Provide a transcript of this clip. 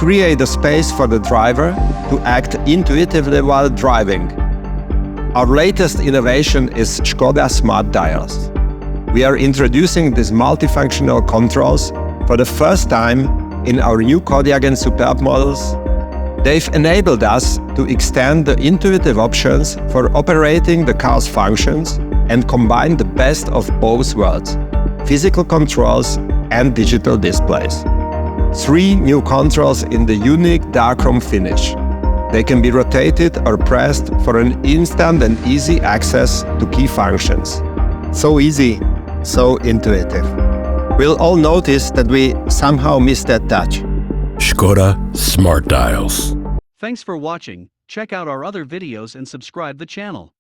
create a space for the driver to act intuitively while driving. Our latest innovation is Škoda Smart Dials. We are introducing these multifunctional controls for the first time in our new Kodiaq and Superb models. They've enabled us to extend the intuitive options for operating the car's functions and combine the best of both worlds: physical controls and digital displays. 3 new controls in the unique darkroom finish. They can be rotated or pressed for an instant and easy access to key functions. So easy, so intuitive. We'll all notice that we somehow missed that touch. Škoda Smart Dials. Thanks for watching. Check out our other videos and subscribe the channel.